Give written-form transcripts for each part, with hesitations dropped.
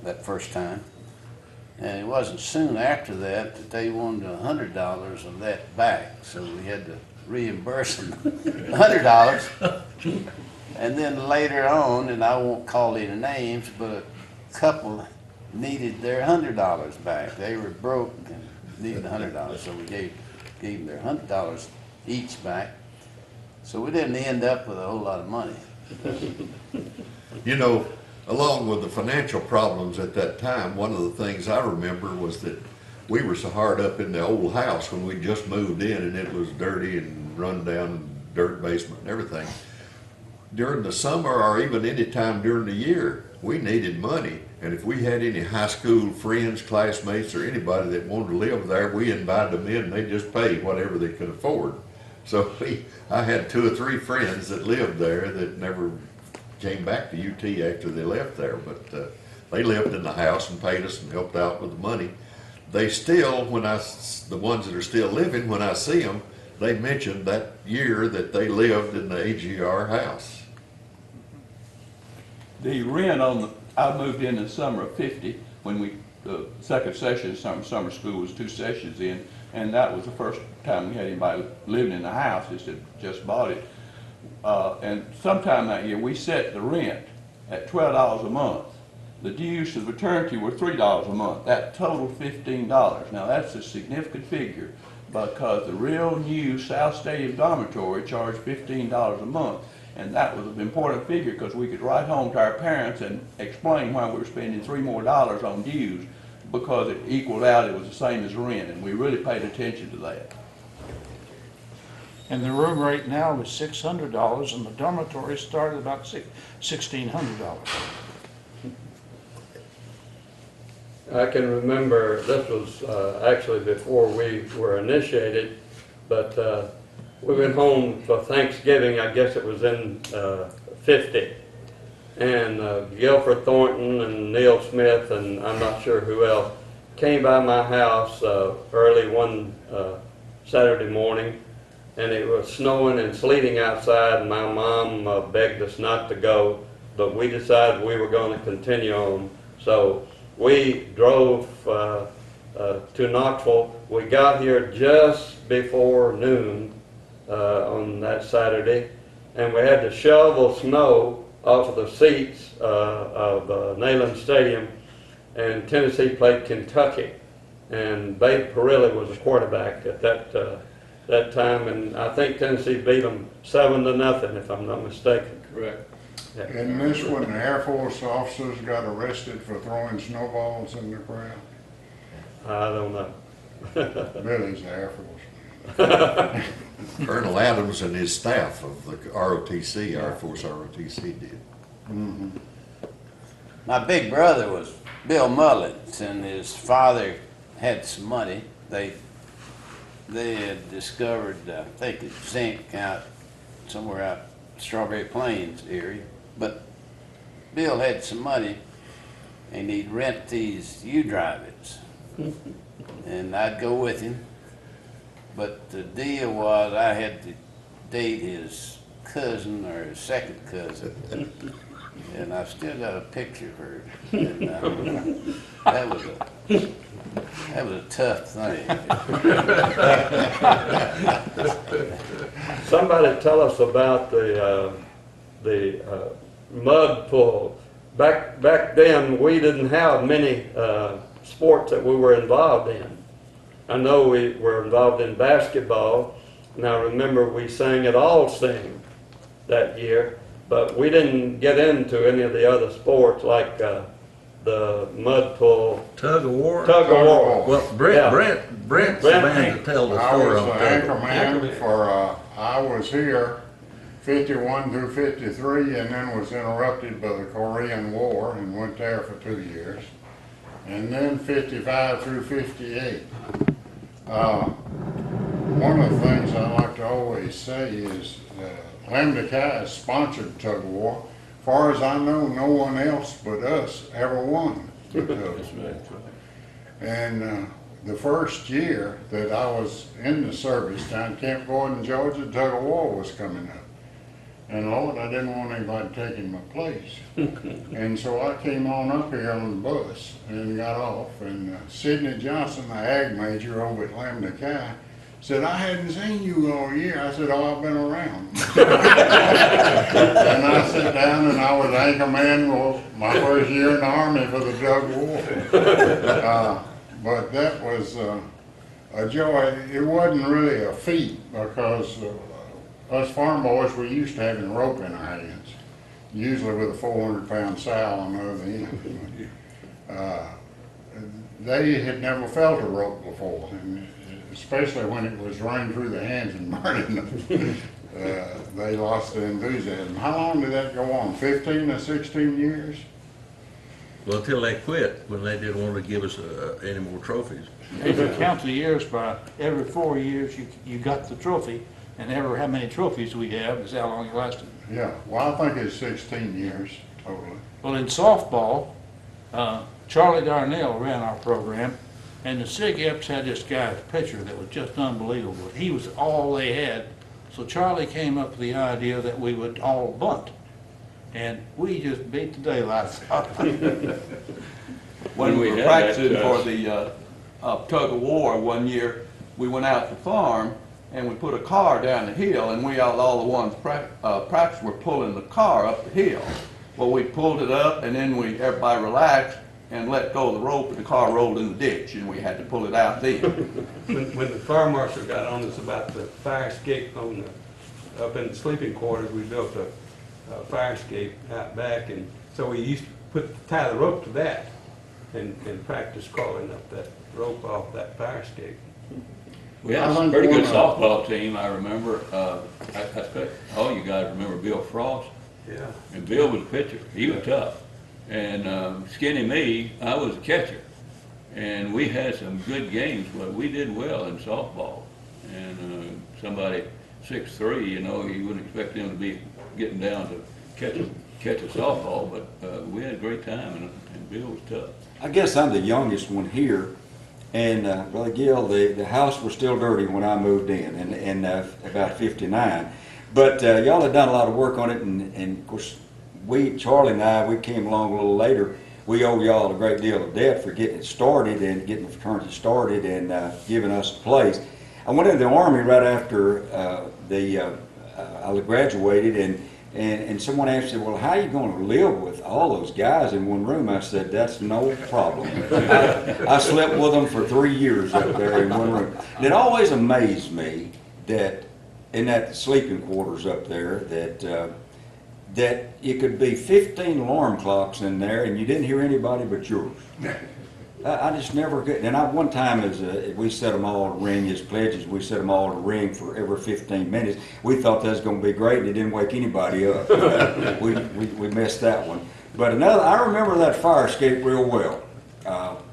that first time. And it wasn't soon after that that they wanted $100 of that back, so we had to reimburse them $100. And then later on, and I won't call any names, but a couple needed their $100 back. They were broke and needed $100, so we gave them their $100 each back. So we didn't end up with a whole lot of money. You know, along with the financial problems at that time, one of the things I remember was that we were so hard up in the old house when we just moved in, and it was dirty and run down, dirt basement and everything. During the summer or even any time during the year, we needed money. And if we had any high school friends, classmates, or anybody that wanted to live there, we invited them in and they just paid whatever they could afford. So I had 2 or 3 friends that lived there that never came back to UT after they left there, but they lived in the house and paid us and helped out with the money. They still, the ones that are still living, when I see them, they mentioned that year that they lived in the AGR house. The rent I moved in the summer of '50 when the second session of summer school was 2 sessions in, and that was the first time we had anybody living in the house. Just bought it. And sometime that year we set the rent at $12 a month. The dues to the fraternity were $3 a month. That totaled $15. Now that's a significant figure because the real new South Stadium dormitory charged $15 a month. And that was an important figure because we could write home to our parents and explain why we were spending $3 more on dues, because it equaled out, it was the same as rent, and we really paid attention to that. And the room rate now is $600, and the dormitory started about $1,600. I can remember, this was actually before we were initiated, but we went home for Thanksgiving, I guess it was in '50. And Guilford Thornton and Neil Smith and I'm not sure who else came by my house early one Saturday morning, and it was snowing and sleeting outside, and my mom begged us not to go, but we decided we were going to continue on. So we drove to Knoxville. We got here just before noon on that Saturday, and we had to shovel snow off of the seats of Neyland Stadium, and Tennessee played Kentucky, and Babe Parilli was a quarterback at that time, and I think Tennessee beat them 7-0, if I'm not mistaken. Correct. Yeah. Isn't this when the Air Force officers got arrested for throwing snowballs in the crowd? I don't know. Billy's the Air Force. Colonel Adams and his staff of the ROTC, Air Force ROTC did. Mm-hmm. My big brother was Bill Mullins, and his father had some money. They had discovered, I think, zinc out somewhere out Strawberry Plains area. But Bill had some money, and he'd rent these U-drive-ins, and I'd go with him. But the deal was I had to date his cousin or his second cousin, and I've still got a picture of her. And, that was a tough thing. Somebody tell us about the mud pool. Back then, we didn't have many sports that we were involved in. I know we were involved in basketball, and I remember we sang at All Sing that year, but we didn't get into any of the other sports like the mud pull. Tug of war? Tug of war. Well, Brent's the man to tell the I story was on the tug anchor of war. man for, I was here 51 through 53, and then was interrupted by the Korean War and went there for 2 years. And then 55 through 58. One of the things I like to always say is Lambda Chi sponsored tug of war. As far as I know, no one else but us ever won the tug of war. And the first year that I was in the service down Camp Gordon, Georgia, tug of war was coming up. And Lord, I didn't want anybody taking my place. And so I came on up here on the bus and got off, and Sidney Johnson, the ag major over at Lambda Chi, said, I hadn't seen you all year. I said, oh, I've been around. And I sat down and I was anchor man for my first year in the Army for the Drug War. But that was a joy. It wasn't really a feat because us farm boys were used to having rope in our hands, usually with a 400-pound sow on the other end. They had never felt a rope before, and especially when it was running through their hands and burning them. They lost their enthusiasm. How long did that go on? 15 or 16 years? Well, until they quit, when they didn't want to give us any more trophies. If you count the years by every 4 years, you got the trophy, and ever how many trophies we have is how long it lasted. Yeah, well, I think it's 16 years totally. Well, in softball, Charlie Darnell ran our program, and the Sig Eps had this guy's pitcher that was just unbelievable. He was all they had, so Charlie came up with the idea that we would all bunt, and we just beat the daylights out of them. When we were practicing for the tug of war one year, we went out to farm and we put a car down the hill, and all the ones practice were pulling the car up the hill. Well, we pulled it up, and then everybody relaxed and let go of the rope, and the car rolled in the ditch, and we had to pull it out then. When the fire marshal got on us about the fire escape up in the sleeping quarters, we built a fire escape out back, and so we used to tie the rope to that and practice crawling up that rope off that fire escape. We had a pretty good softball team, I remember. I expect all you guys remember Bill Frost. Yeah. And Bill was a pitcher. He was tough. And skinny me, I was a catcher. And we had some good games, but we did well in softball. And somebody 6'3", you know, you wouldn't expect them to be getting down to catch a softball, but we had a great time, and Bill was tough. I guess I'm the youngest one here, and Brother Gill, the house was still dirty when I moved in about 59. But y'all had done a lot of work on it, and of course, Charlie and I, we came along a little later. We owe y'all a great deal of debt for getting it started and getting the fraternity started and giving us a place. I went into the Army right after I graduated, and someone asked me, well, how are you going to live with all those guys in one room? I said, that's no problem. I slept with them for 3 years up there in one room. And it always amazed me that in that sleeping quarters up there that it could be 15 alarm clocks in there and you didn't hear anybody but yours. I just never could. And one time we set them all to ring as pledges. We set them all to ring for every 15 minutes. We thought that was going to be great, and it didn't wake anybody up. we missed that one. But I remember that fire escape real well.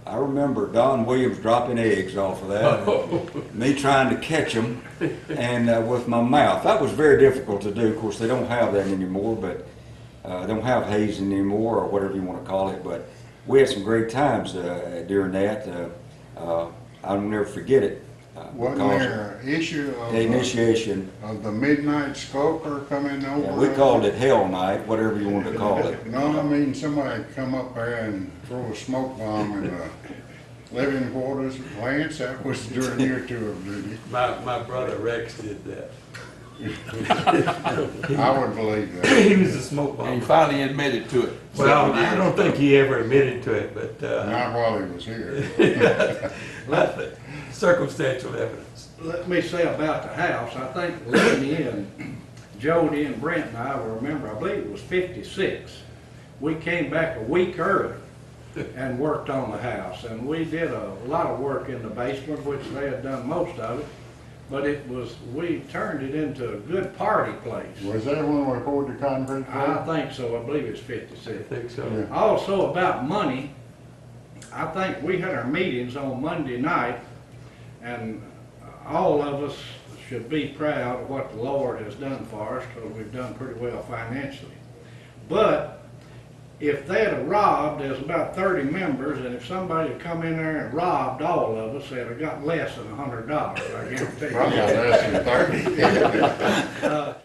I remember Don Williams dropping eggs off of that, me trying to catch them, and with my mouth. That was very difficult to do. Of course, they don't have that anymore, but they don't have hazing anymore, or whatever you want to call it. But we had some great times during that. I'll never forget it. Wasn't there an issue of the initiation of the midnight skulker coming over? Yeah, we called it Hell Night, whatever you want to call it. No, I mean somebody come up there and throw a smoke bomb in the living quarters. Lance, that was during your tour of duty. My brother Rex did that. I would believe that. He was a smoke bomb. And he finally admitted to it. Well, I don't think he ever admitted to it, but Not while he was here. circumstantial evidence. Let me say about the house, I think Lenny and Jody and Brent and I will remember, I believe it was 56. We came back a week early and worked on the house, and we did a lot of work in the basement, which they had done most of it, but we turned it into a good party place. Was that when we poured the concrete? I think so, I believe it's 56. I think so. Yeah. Also about money, I think we had our meetings on Monday night, and all of us should be proud of what the Lord has done for us, because we've done pretty well financially. But if they'd have robbed, there's about 30 members, and if somebody had come in there and robbed all of us, they'd have got less than $100, I guarantee you. Probably less than 30.